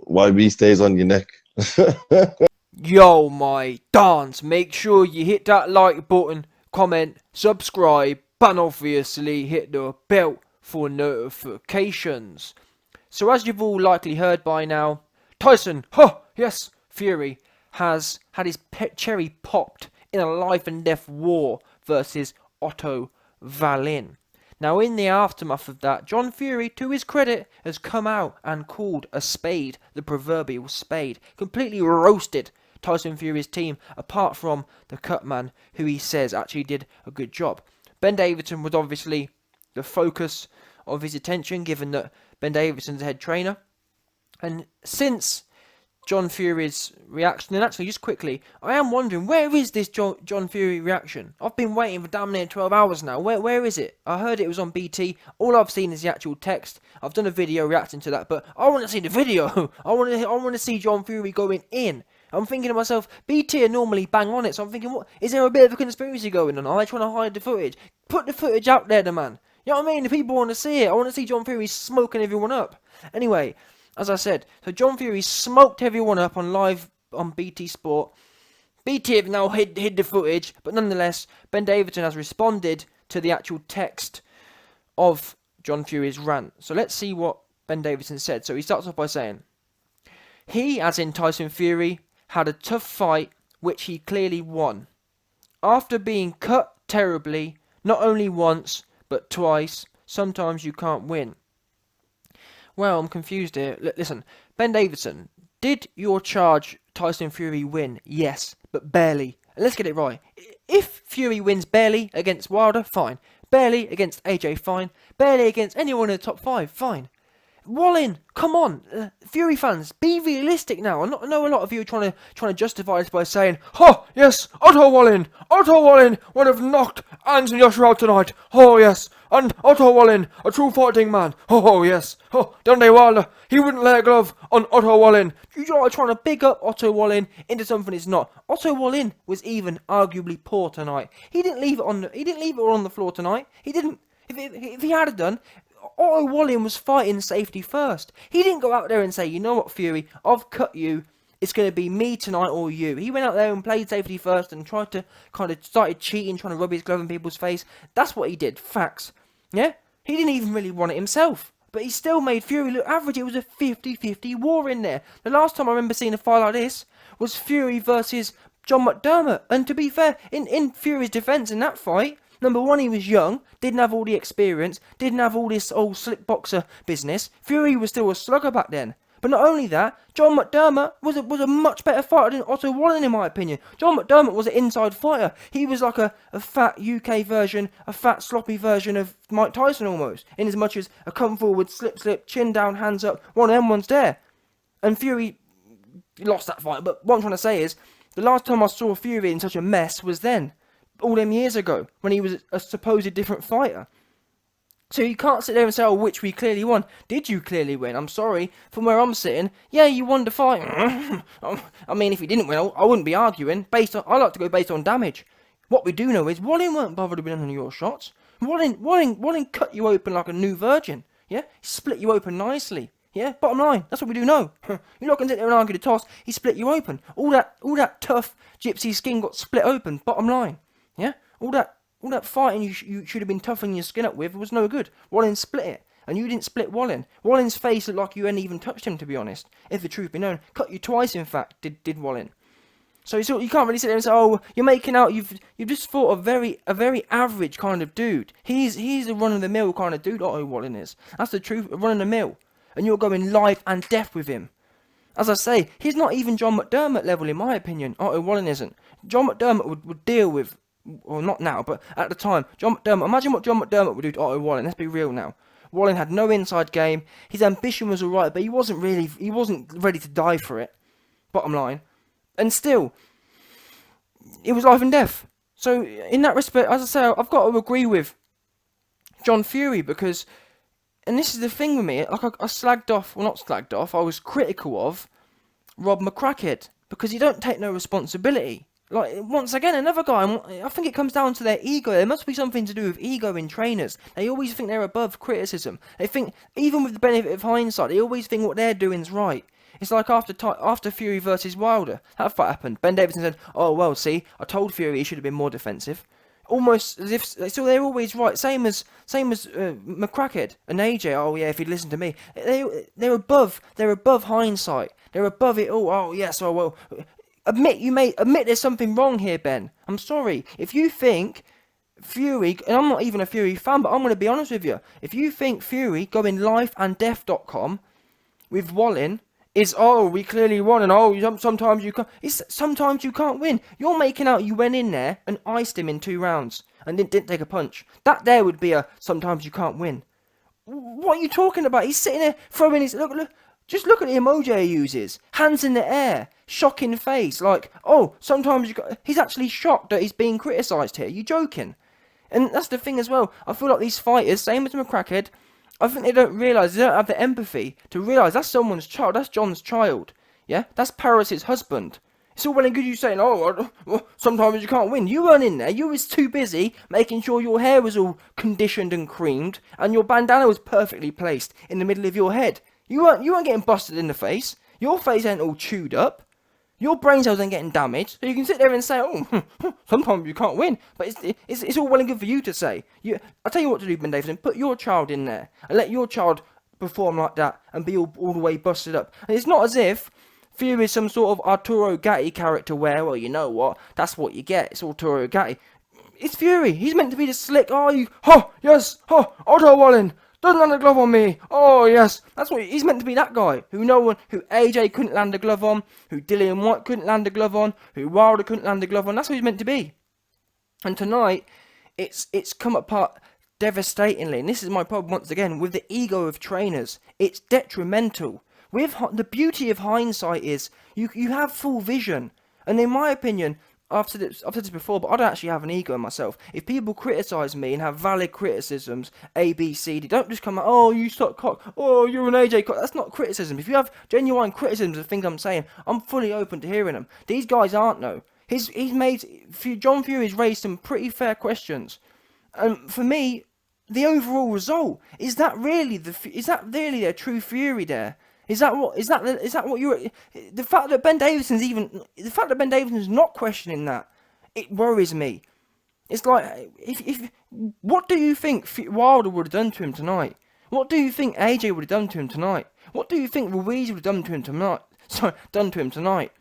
YB stays on your neck. Yo, my dance, make sure you hit that like button, comment, subscribe, and obviously hit the bell for notifications. So as you've all likely heard by now, Tyson, yes, Fury, has had his cherry popped in a life and death war versus Otto Wallin. Now, in the aftermath of that, John Fury, to his credit, has come out and called a spade the proverbial spade. Completely roasted Tyson Fury's team, apart from the Cutman, who he says actually did a good job. Ben Davidson was obviously the focus of his attention, given that Ben Davidson's the head trainer. And since John Fury's reaction, and actually just quickly, I am wondering, where is this John Fury reaction? I've been waiting for damn near 12 hours now. Where is it? I heard it was on BT. All I've seen is the actual text. I've done a video reacting to that, but I want to see the video. I want to see John Fury going in. I'm thinking to myself, BT are normally bang on it, so I'm thinking, what, is there a bit of a conspiracy going on? Are they trying to hide the footage? Put the footage out there, the man. You know what I mean? The people want to see it. I want to see John Fury smoking everyone up. Anyway, as I said, so John Fury smoked everyone up on live on BT Sport. BT have now hid the footage, but nonetheless, Ben Davidson has responded to the actual text of John Fury's rant. So let's see what Ben Davidson said. So he starts off by saying, he, as in Tyson Fury, had a tough fight, which he clearly won. After being cut terribly, not only once, but twice, sometimes you can't win. Well, I'm confused here. Listen, Ben Davidson, did your charge Tyson Fury win? Yes, but barely. And let's get it right. If Fury wins barely against Wilder, fine. Barely against AJ, fine. Barely against anyone in the top 5, fine. Wallin, come on, Fury fans, be realistic now. I know a lot of you are trying to justify this by saying, "Oh yes, Otto Wallin would have knocked Anthony Joshua out tonight. Oh yes, and Otto Wallin, a true fighting man. Oh yes, Dundee Wilder, he wouldn't lay a glove on Otto Wallin." You are trying to big up Otto Wallin into something it's not. Otto Wallin was even arguably poor tonight. He didn't leave it on the floor tonight. He didn't. If he had done, Otto Wallin was fighting safety first. He didn't go out there and say, "You know what, Fury, I've cut you. It's going to be me tonight or you." He went out there and played safety first and tried to started cheating, trying to rub his glove in people's face. That's what he did. Facts. Yeah? He didn't even really want it himself. But he still made Fury look average. It was a 50-50 war in there. The last time I remember seeing a fight like this was Fury versus John McDermott. And to be fair, in Fury's defence in that fight, number one, he was young, didn't have all the experience, didn't have all this old slick boxer business. Fury was still a slugger back then. But not only that, John McDermott was a much better fighter than Otto Wallin, in my opinion. John McDermott was an inside fighter. He was like a fat UK version, a fat sloppy version of Mike Tyson almost. In as much as a come forward, slip, chin down, hands up, one of them ones there. And Fury lost that fight. But what I'm trying to say is, the last time I saw Fury in such a mess was then. All them years ago, when he was a supposed different fighter. So you can't sit there and say, "Oh, which we clearly won." Did you clearly win? I'm sorry. From where I'm sitting, yeah, you won the fight. I mean, if you didn't win, I wouldn't be arguing. I like to go based on damage. What we do know is Wallin weren't bothered with none of your shots. Wallin cut you open like a new virgin. Yeah, he split you open nicely. Yeah, bottom line, that's what we do know. You're not going to sit there and argue the toss. He split you open. All that tough gypsy skin got split open. Bottom line. Yeah, all that fighting you should have been toughening your skin up with was no good. Wallin split it, and you didn't split Wallin. Wallin's face looked like you hadn't even touched him, to be honest. If the truth be known, cut you twice, in fact, did Wallin. So you can't really sit there and say, "Oh, you're making out." You've just fought a very average kind of dude. He's a run of the mill kind of dude. Otto Wallin is. That's the truth. A run of the mill, and you're going life and death with him. As I say, he's not even John McDermott level, in my opinion. Otto Wallin isn't. John McDermott would deal with. Well, not now, but at the time, John McDermott. Imagine what John McDermott would do to Otto Wallin. Let's be real now. Wallin had no inside game. His ambition was alright, but he wasn't ready to die for it. Bottom line. And still, it was life and death. So, in that respect, as I say, I've got to agree with John Fury because, and this is the thing with me, like I slagged off, well not slagged off, I was critical of Rob McCracken because he don't take no responsibility. Like, once again, another guy, I think it comes down to their ego. There must be something to do with ego in trainers. They always think they're above criticism. They think, even with the benefit of hindsight, they always think what they're doing is right. It's like after Fury versus Wilder. That fight happened. Ben Davidson said, "Oh well, see, I told Fury he should have been more defensive." Almost as if so they're always right. Same as McCracken and AJ. Oh yeah, if he'd listened to me, they're above hindsight. They're above it all. Oh yes, oh well. Admit there's something wrong here, Ben. I'm sorry if you think Fury, and I'm not even a Fury fan, but I'm going to be honest with you. If you think Fury going lifeanddeath.com with Wallin is, oh, we clearly won, and oh, sometimes you can't. Sometimes you can't win. You're making out you went in there and iced him in 2 rounds and didn't take a punch. That there would be a sometimes you can't win. What are you talking about? He's sitting there throwing his look. Just look at the emoji he uses. Hands in the air, shocking face, like, oh, sometimes you got. He's actually shocked that he's being criticised here. You joking? And that's the thing as well. I feel like these fighters, same as McCracken, I think they don't realise, they don't have the empathy to realise that's someone's child, that's John's child. Yeah? That's Paris' husband. It's all well and good you saying, oh, well, sometimes you can't win. You weren't in there. You was too busy making sure your hair was all conditioned and creamed and your bandana was perfectly placed in the middle of your head. You weren't getting busted in the face. Your face ain't all chewed up. Your brain cells ain't getting damaged, so you can sit there and say, oh, sometimes you can't win. But it's all well and good for you to say. I'll tell you what to do, Ben Davidson. Put your child in there and let your child perform like that and be all the way busted up. And it's not as if Fury is some sort of Arturo Gatti character where, well, you know what, that's what you get. It's Arturo Gatti. It's Fury. He's meant to be the slick, yes, Otto Wallin. Doesn't land a glove on me. Oh yes, that's what he's meant to be. That guy who AJ couldn't land a glove on, who Dillian White couldn't land a glove on, who Wilder couldn't land a glove on. That's what he's meant to be. And tonight, it's come apart devastatingly. And this is my problem once again with the ego of trainers. It's detrimental. The beauty of hindsight is you have full vision. And in my opinion, I've said this before, but I don't actually have an ego myself. If people criticise me and have valid criticisms, A, B, C, D, don't just come out, oh, you suck cock, oh, you're an AJ cock. That's not criticism. If you have genuine criticisms of things I'm saying, I'm fully open to hearing them. These guys aren't, though. John Fury's raised some pretty fair questions. And for me, the overall result, is that really their true Fury there? Is that what you're? The fact that Ben Davidson's not questioning that, it worries me. It's like, what do you think Wilder would have done to him tonight? What do you think AJ would have done to him tonight? What do you think Ruiz would have done to him tonight?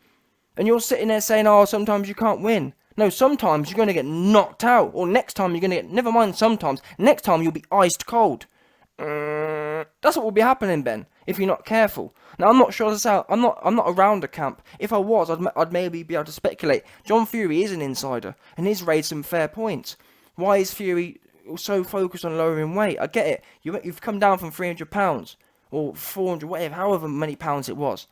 And you're sitting there saying, oh, sometimes you can't win. No, sometimes you're going to get knocked out, or next time you're going to get. Never mind, sometimes next time you'll be iced cold. That's what will be happening, Ben, if you're not careful. Now, I'm not sure I'm not around the camp. If I was, I'd maybe be able to speculate. John Fury is an insider, and he's raised some fair points. Why is Fury so focused on lowering weight? I get it. You've come down from 300 pounds, or 400, whatever, however many pounds it was.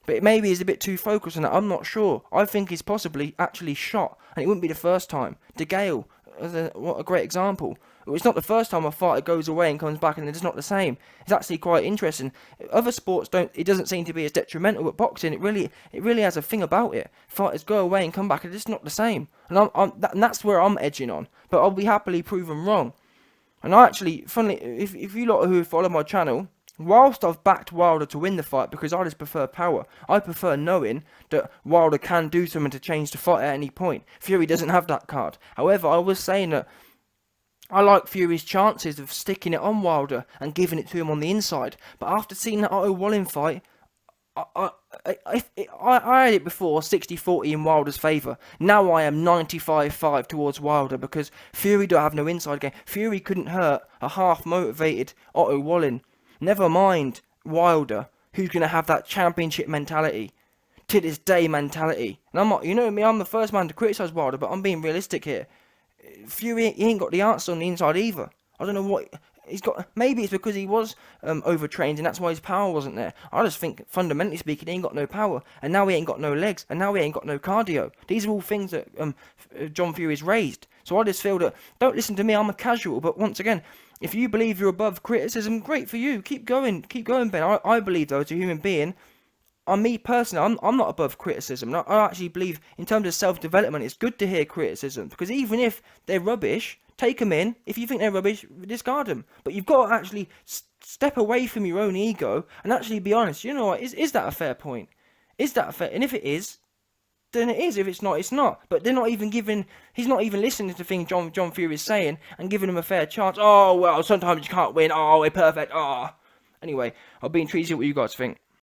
But maybe he's a bit too focused on that. I'm not sure. I think he's possibly actually shot, and it wouldn't be the first time. De Gale, what a great example. It's not the first time a fighter goes away and comes back and it's not the same. It's actually quite interesting. Other sports it doesn't seem to be as detrimental, but boxing, it really has a thing about it. Fighters go away and come back and it's not the same. And that's where I'm edging on. But I'll be happily proven wrong. And I actually, funnily, if you lot who follow my channel, whilst I've backed Wilder to win the fight because I just prefer power, I prefer knowing that Wilder can do something to change the fight at any point. Fury doesn't have that card. However, I was saying that I like Fury's chances of sticking it on Wilder and giving it to him on the inside. But after seeing that Otto Wallin fight, I had it before 60-40 in Wilder's favour. Now I am 95-5 towards Wilder because Fury don't have no inside game. Fury couldn't hurt a half-motivated Otto Wallin. Never mind Wilder, who's going to have that championship mentality, to this day mentality. And I'm not, you know me, I'm the first man to criticise Wilder, but I'm being realistic here. Fury, he ain't got the answer on the inside either. I don't know what he's got. Maybe it's because he was overtrained and that's why his power wasn't there. I just think, fundamentally speaking, he ain't got no power, and now he ain't got no legs, and now he ain't got no cardio. These are all things that John Fury's raised. So I just feel that, don't listen to me, I'm a casual, but once again, if you believe you're above criticism, great for you. Keep going, Ben. I believe, though, as a human being, me personally, I'm not above criticism. I actually believe, in terms of self-development, it's good to hear criticism. Because even if they're rubbish, take them in. If you think they're rubbish, discard them. But you've got to actually step away from your own ego and actually be honest. You know what? Is that a fair point? Is that a fair? And if it is, then it is. If it's not, it's not. But they're not even giving. He's not even listening to things John Fury is saying and giving him a fair chance. Oh well, sometimes you can't win. Oh, we're perfect. Oh. Anyway, I'll be intrigued to see what you guys think.